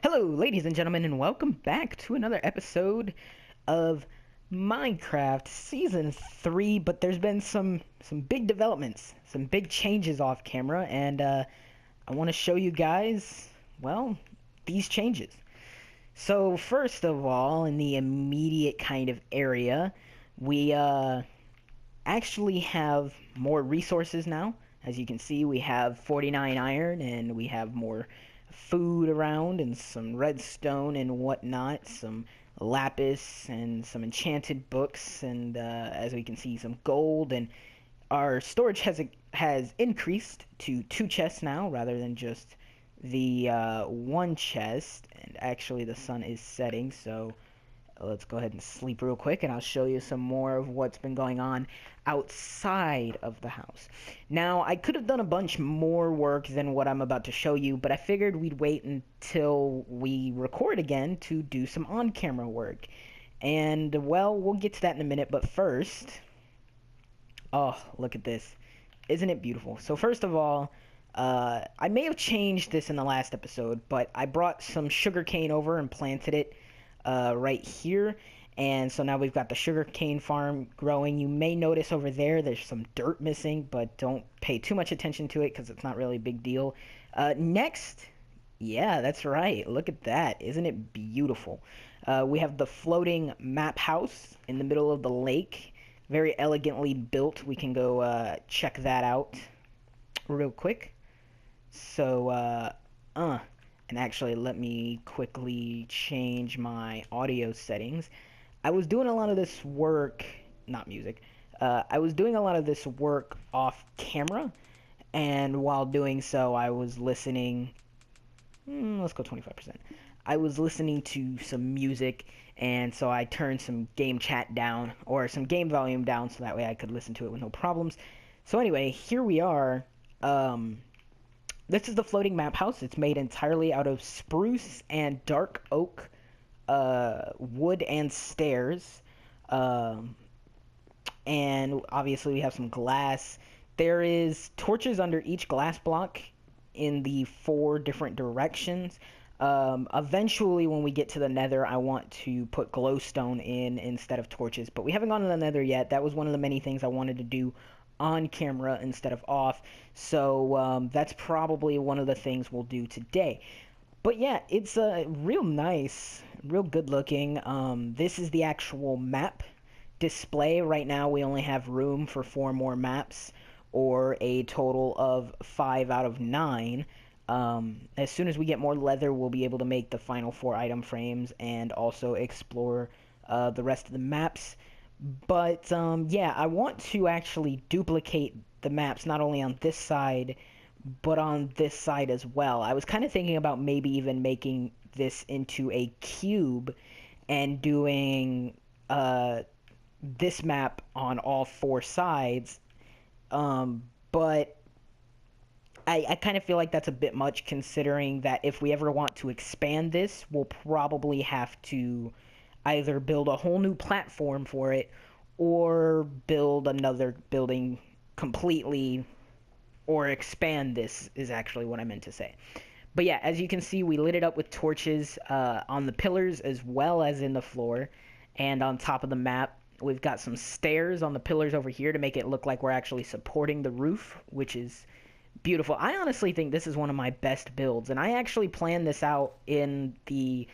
Hello, ladies and gentlemen, and welcome back to another episode of Minecraft Season 3. But there's been some big developments, some big changes off camera, and I want to show you guys, well, these changes. So first of all, in the immediate kind of area, we actually have more resources now. As you can see, we have 49 iron, and we have more food around and some redstone and whatnot, some lapis and some enchanted books, and as we can see, some gold. And our storage has increased to 2 chests now rather than just the 1 chest. And actually, the sun is setting, so let's go ahead and sleep real quick, and I'll show you some more of what's been going on outside of the house. Now, I could have done a bunch more work than what I'm about to show you, but I figured we'd wait until we record again to do some on-camera work. And, well, we'll get to that in a minute, but first... Oh, look at this. Isn't it beautiful? So first of all, I may have changed this in the last episode, but I brought some sugarcane over and planted it right here, and so now we've got the sugarcane farm growing. You may notice over there's some dirt missing, but don't pay too much attention to it because it's not really a big deal. Next, yeah, that's right, look at that. Isn't it beautiful? We have the floating map house in the middle of the lake, very elegantly built. We can go check that out real quick. So and actually, let me quickly change my audio settings. I was doing a lot of this work, not music, I was doing a lot of this work off camera, and while doing so, I was listening, let's go 25%. I was listening to some music, and so I turned some game chat down, or some game volume down, so that way I could listen to it with no problems. So anyway, here we are. This is the floating map house. It's made entirely out of spruce and dark oak wood and stairs. And obviously we have some glass. There is torches under each glass block in the 4 different directions. Eventually, when we get to the nether, I want to put glowstone in instead of torches. But we haven't gone to the nether yet. That was one of the many things I wanted to do on camera instead of off, so that's probably one of the things we'll do today. But yeah, it's real nice, real good looking. This is the actual map display. Right now we only have room for 4 more maps, or a total of 5 out of 9. As soon as we get more leather, we'll be able to make the final 4 item frames and also explore the rest of the maps. But, yeah, I want to actually duplicate the maps, not only on this side, but on this side as well. I was kind of thinking about maybe even making this into a cube and doing, this map on all 4 sides. But I kind of feel like that's a bit much, considering that if we ever want to expand this, we'll probably have to either build a whole new platform for it or build another building completely, or expand this is actually what I meant to say. But yeah, as you can see, we lit it up with torches on the pillars as well as in the floor, and on top of the map. We've got some stairs on the pillars over here to make it look like we're actually supporting the roof, which is beautiful. I honestly think this is one of my best builds, and I actually planned this out in the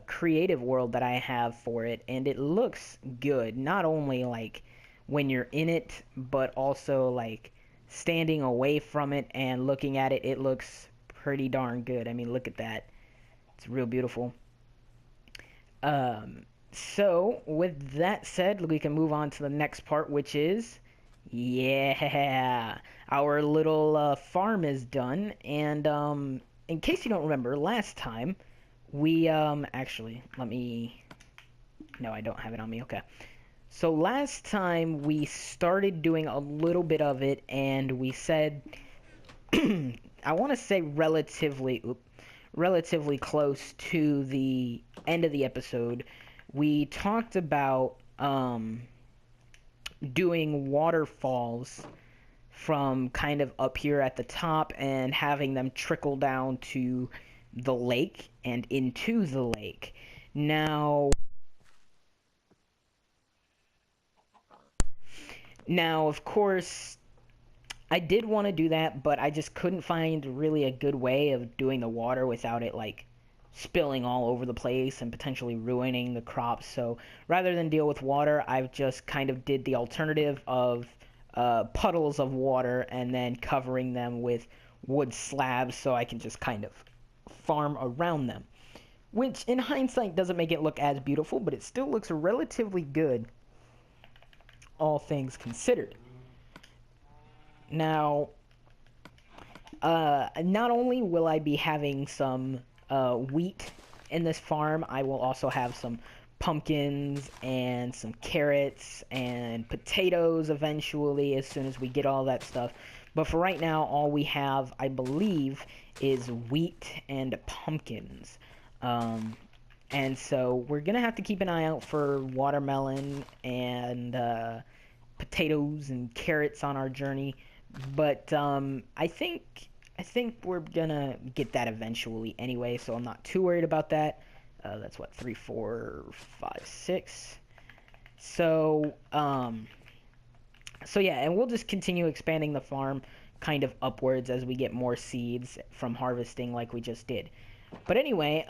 creative world that I have for it, and it looks good, not only like when you're in it, but also like standing away from it and looking at it. It looks pretty darn good. I mean, look at that. It's real beautiful. So with that said, we can move on to the next part, which is, yeah, our little farm is done. And in case you don't remember, last time we actually, let me, no, I don't have it on me. Okay, so last time we started doing a little bit of it, and we said I want to say relatively close to the end of the episode, we talked about doing waterfalls from kind of up here at the top and having them trickle down to the lake and into the lake. Now, of course, I did want to do that, but I just couldn't find really a good way of doing the water without it like spilling all over the place and potentially ruining the crops. So rather than deal with water, I've just kind of did the alternative of puddles of water and then covering them with wood slabs so I can just kind of farm around them. Which in hindsight doesn't make it look as beautiful, but it still looks relatively good, all things considered. Now, not only will I be having some wheat in this farm, I will also have some pumpkins and some carrots and potatoes eventually as soon as we get all that stuff. But for right now, all we have, I believe, is wheat and pumpkins. And so we're going to have to keep an eye out for watermelon and potatoes and carrots on our journey. But I think we're gonna get that eventually anyway, so I'm not too worried about that. That's what, 3, 4, 5, 6. So so yeah, and we'll just continue expanding the farm kind of upwards as we get more seeds from harvesting like we just did. But anyway,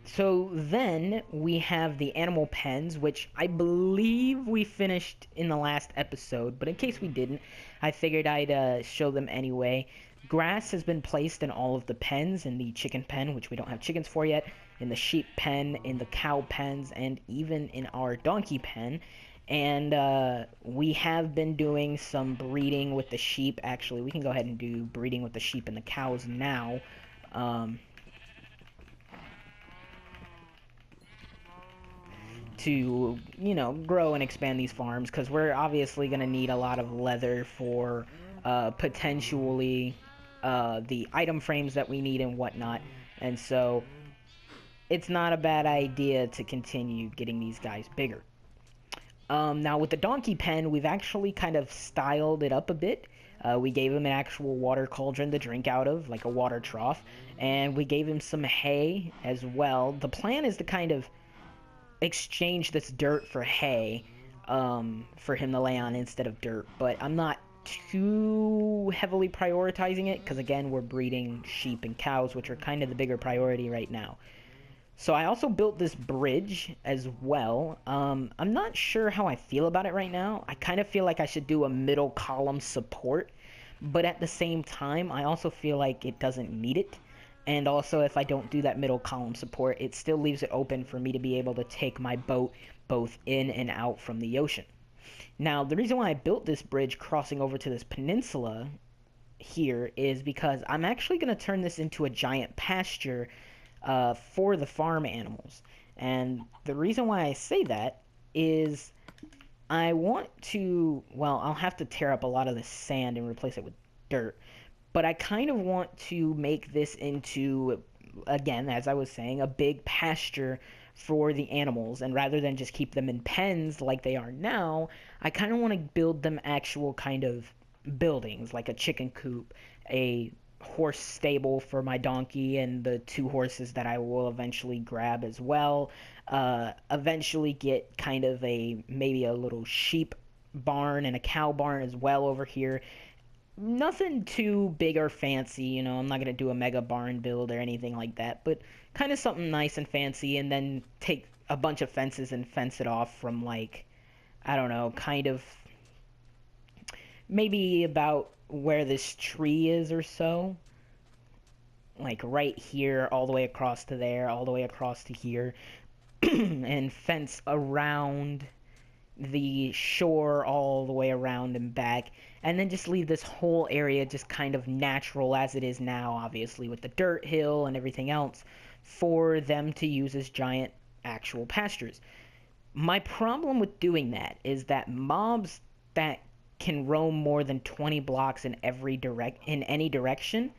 so then we have the animal pens, which I believe we finished in the last episode, but in case we didn't, I figured I'd show them anyway. Grass has been placed in all of the pens, in the chicken pen, which we don't have chickens for yet, in the sheep pen, in the cow pens, and even in our donkey pen. And we have been doing some breeding with the sheep. Actually, we can go ahead and do breeding with the sheep and the cows now. To, you know, grow and expand these farms, because we're obviously going to need a lot of leather for potentially the item frames that we need and whatnot. And so it's not a bad idea to continue getting these guys bigger. Now with the donkey pen, we've actually kind of styled it up a bit. We gave him an actual water cauldron to drink out of, like a water trough, and we gave him some hay as well. The plan is to kind of exchange this dirt for hay for him to lay on instead of dirt, but I'm not too heavily prioritizing it because, again, we're breeding sheep and cows, which are kind of the bigger priority right now. So I also built this bridge as well. I'm not sure how I feel about it right now. I kind of feel like I should do a middle column support, but at the same time, I also feel like it doesn't need it. And also, if I don't do that middle column support, it still leaves it open for me to be able to take my boat both in and out from the ocean. Now, the reason why I built this bridge crossing over to this peninsula here is because I'm actually going to turn this into a giant pasture for the farm animals. And the reason why I say that is I want to, well, I'll have to tear up a lot of the sand and replace it with dirt. But I kind of want to make this into, again, as I was saying, a big pasture for the animals. And rather than just keep them in pens like they are now, I kind of want to build them actual kind of buildings, like a chicken coop, a horse stable for my donkey and the 2 horses that I will eventually grab as well. Eventually get kind of maybe a little sheep barn and a cow barn as well over here. Nothing too big or fancy, you know, I'm not going to do a mega barn build or anything like that, but kind of something nice and fancy, and then take a bunch of fences and fence it off from, like, I don't know, kind of maybe about where this tree is or so. Like right here, all the way across to there, all the way across to here, and fence around the shore all the way around and back, and then just leave this whole area just kind of natural as it is now, obviously, with the dirt hill and everything else, for them to use as giant actual pastures. My problem with doing that is that mobs that can roam more than 20 blocks in any direction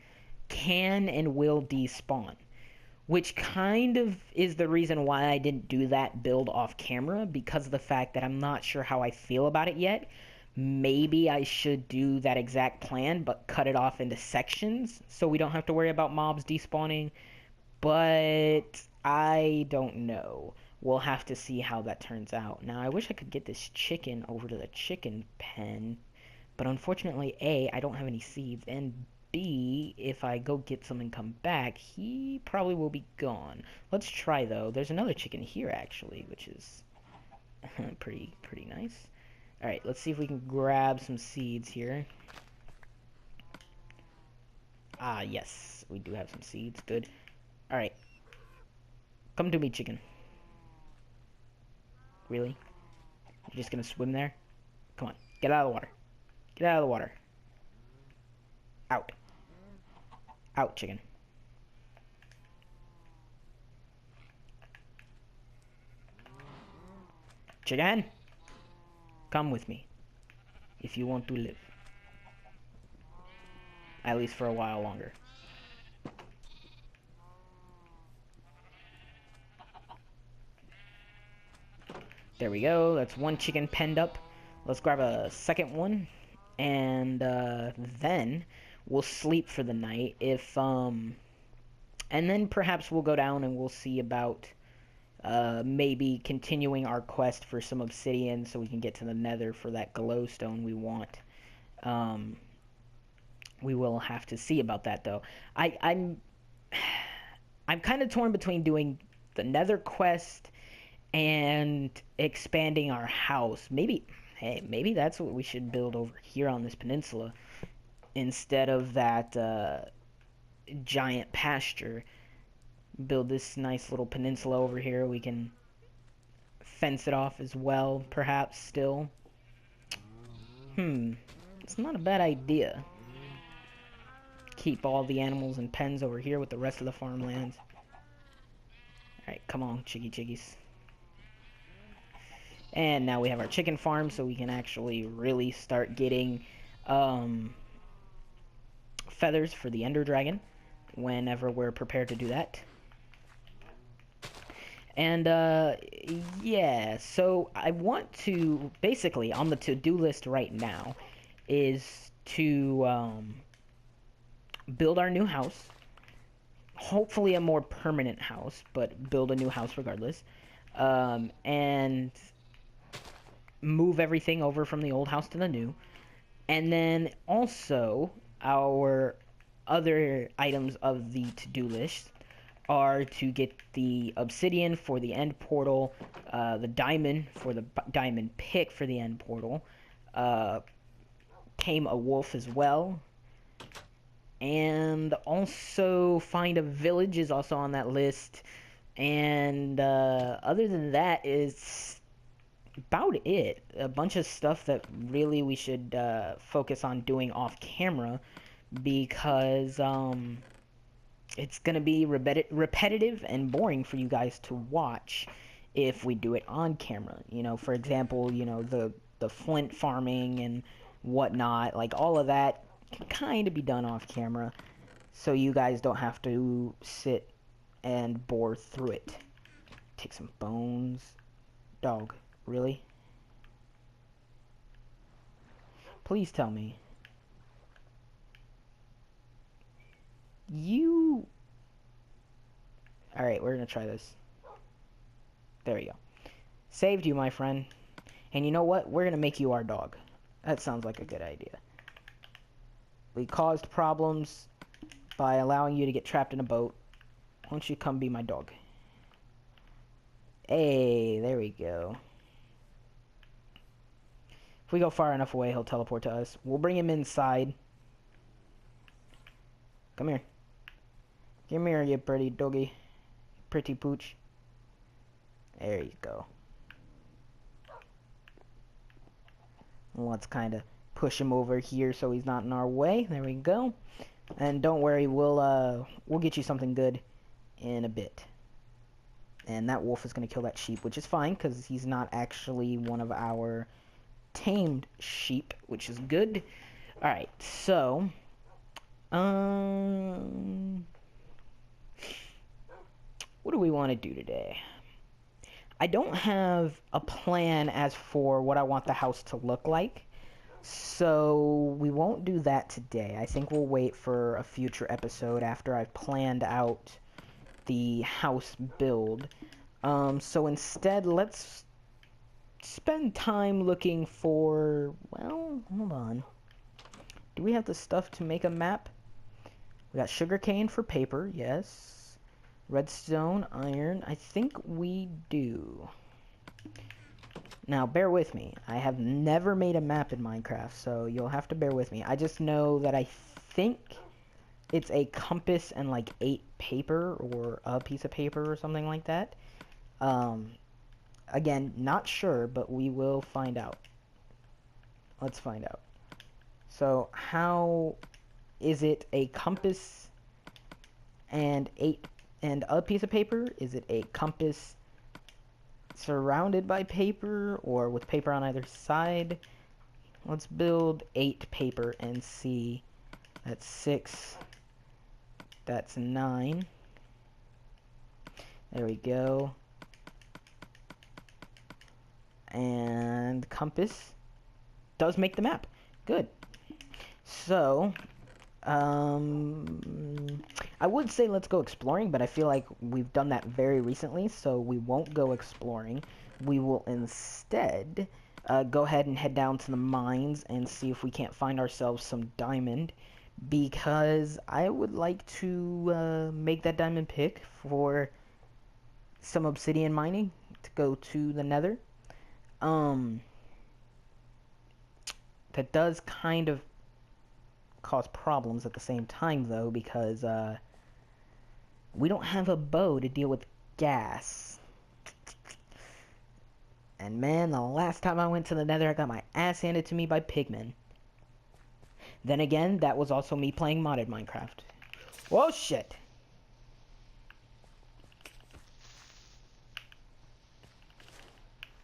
can and will despawn, which kind of is the reason why I didn't do that build off camera, because of the fact that I'm not sure how I feel about it yet. Maybe I should do that exact plan, but cut it off into sections so we don't have to worry about mobs despawning. But I don't know. We'll have to see how that turns out. Now, I wish I could get this chicken over to the chicken pen, but unfortunately, A, I don't have any seeds, and B, if I go get some and come back, he probably will be gone. Let's try, though. There's another chicken here, actually, which is pretty nice. Alright, let's see if we can grab some seeds here. Ah, yes, we do have some seeds. Good. Alright. Come to me, chicken. Really? You're just gonna swim there? Come on, get out of the water. Get out of the water. Out. Out, chicken. Chicken! Come with me, if you want to live. At least for a while longer. There we go, that's one chicken penned up. Let's grab a second one, and then we'll sleep for the night. And then perhaps we'll go down and we'll see about maybe continuing our quest for some obsidian so we can get to the nether for that glowstone we want. We will have to see about that, though. I'm kind of torn between doing the nether quest and expanding our house. Maybe that's what we should build over here on this peninsula instead of that giant pasture. Build this nice little peninsula over here. We can fence it off as well, perhaps, still. It's not a bad idea. Keep all the animals in pens over here with the rest of the farmlands. Alright, come on, chiggies. And now we have our chicken farm, so we can actually really start getting feathers for the ender dragon whenever we're prepared to do that. And yeah, so I want to, basically on the to-do list right now is to build our new house, hopefully a more permanent house, but build a new house regardless, and move everything over from the old house to the new. And then also our other items of the to-do list are to get the obsidian for the end portal, the diamond for the diamond pick for the end portal, tame a wolf as well, and also find a village is also on that list. And other than that is about it. A bunch of stuff that really we should focus on doing off camera, because it's gonna be repetitive and boring for you guys to watch if we do it on camera. You know, for example, you know, the flint farming and whatnot, like all of that can kind of be done off camera, so you guys don't have to sit and bore through it. Take some bones. Dog, really? Please tell me. You... Alright, we're gonna try this. There we go. Saved you, my friend. And you know what? We're gonna make you our dog. That sounds like a good idea. We caused problems by allowing you to get trapped in a boat. Why don't you come be my dog? Hey, there we go. If we go far enough away, he'll teleport to us. We'll bring him inside. Come here. Come here, you pretty doggy. Pretty pooch. There you go. Let's kind of push him over here so he's not in our way. There we go. And don't worry, we'll get you something good in a bit. And that wolf is going to kill that sheep, which is fine, because he's not actually one of our tamed sheep, which is good. Alright, so... what do we want to do today? I don't have a plan as for what I want the house to look like. So we won't do that today. I think we'll wait for a future episode after I've planned out the house build. So instead, let's spend time looking for, well, hold on. Do we have the stuff to make a map? We got sugarcane for paper, yes. Redstone, iron, I think we do. Now, bear with me. I have never made a map in Minecraft, so you'll have to bear with me. I just know that I think it's a compass and like 8 paper or a piece of paper or something like that. Again, not sure, but we will find out. Let's find out. So, how is it a compass and 8 and a piece of paper? Is it a compass surrounded by paper or with paper on either side? Let's build 8 paper and see. That's 6. That's 9. There we go. And compass does make the map. Good. So, I would say let's go exploring, but I feel like we've done that very recently, so we won't go exploring. We will instead go ahead and head down to the mines and see if we can't find ourselves some diamond, because I would like to make that diamond pick for some obsidian mining to go to the nether. That does kind of cause problems at the same time, though, because we don't have a bow to deal with gas. And man, the last time I went to the nether, I got my ass handed to me by pigmen. Then again, that was also me playing modded Minecraft. Whoa, shit!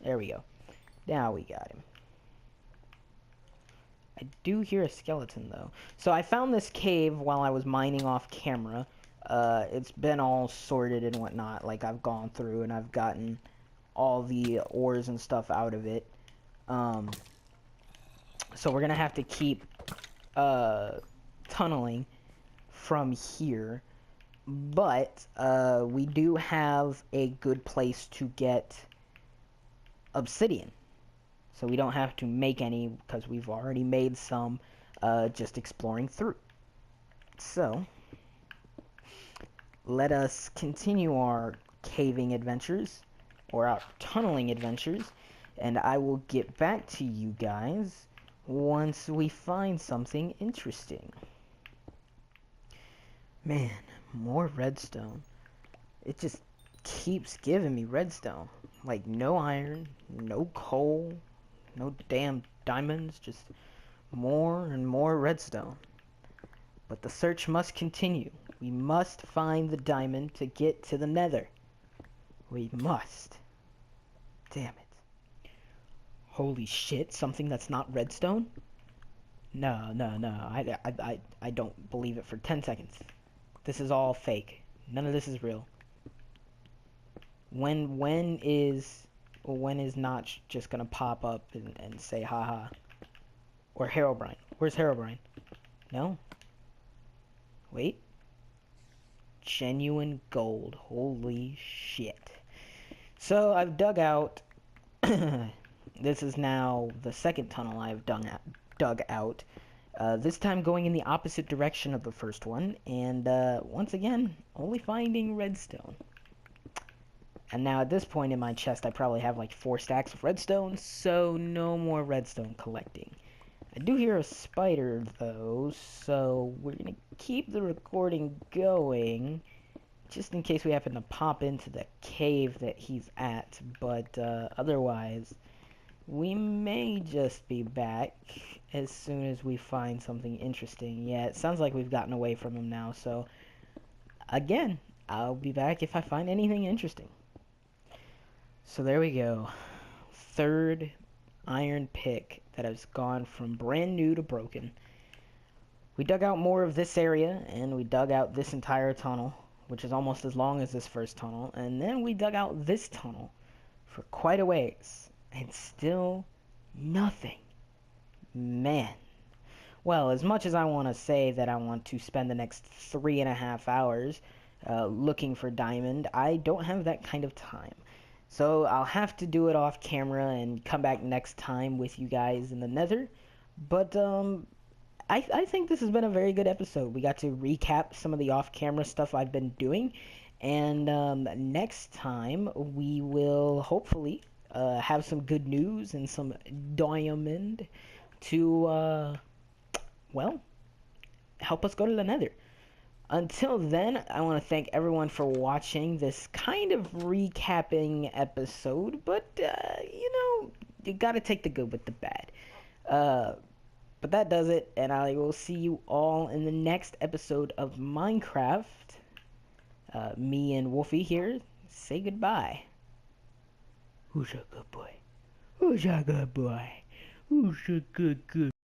There we go. Now we got him. I do hear a skeleton, though. So I found this cave while I was mining off camera. It's been all sorted and whatnot. Like, I've gone through and I've gotten all the ores and stuff out of it. So we're gonna have to keep tunneling from here. But we do have a good place to get obsidian. So we don't have to make any, because we've already made some just exploring through. So, let us continue our caving adventures, or our tunneling adventures, and I will get back to you guys once we find something interesting. Man, more redstone. It just keeps giving me redstone. Like, no iron, no coal, no damn diamonds, just more and more redstone. But the search must continue. We must find the diamond to get to the nether. We must. Damn it. Holy shit, something that's not redstone? No. I don't believe it for 10 seconds. This is all fake. None of this is real. When is Notch just gonna pop up and say haha? Or Herobrine? Where's Herobrine? No? Wait. Genuine gold. Holy shit. So I've dug out. This is now the second tunnel I've dug out. This time going in the opposite direction of the first one. And once again, only finding redstone. And now at this point in my chest, I probably have like 4 stacks of redstone, so no more redstone collecting. I do hear a spider, though, so we're going to keep the recording going, just in case we happen to pop into the cave that he's at. But otherwise, we may just be back as soon as we find something interesting. Yeah, it sounds like we've gotten away from him now, so again, I'll be back if I find anything interesting. So there we go. 3rd iron pick that has gone from brand new to broken. We dug out more of this area, and we dug out this entire tunnel, which is almost as long as this first tunnel, and then we dug out this tunnel for quite a ways, and still nothing. Man. Well, as much as I want to say that I want to spend the next 3.5 hours looking for diamond, I don't have that kind of time. So I'll have to do it off camera and come back next time with you guys in the nether. But I think this has been a very good episode. We got to recap some of the off-camera stuff I've been doing. And next time we will hopefully have some good news and some diamond to, well, help us go to the nether. Until then, I want to thank everyone for watching this kind of recapping episode, but, you gotta take the good with the bad. But that does it, and I will see you all in the next episode of Minecraft. Me and Wolfie here say goodbye. Who's a good boy? Who's a good boy? Who's a good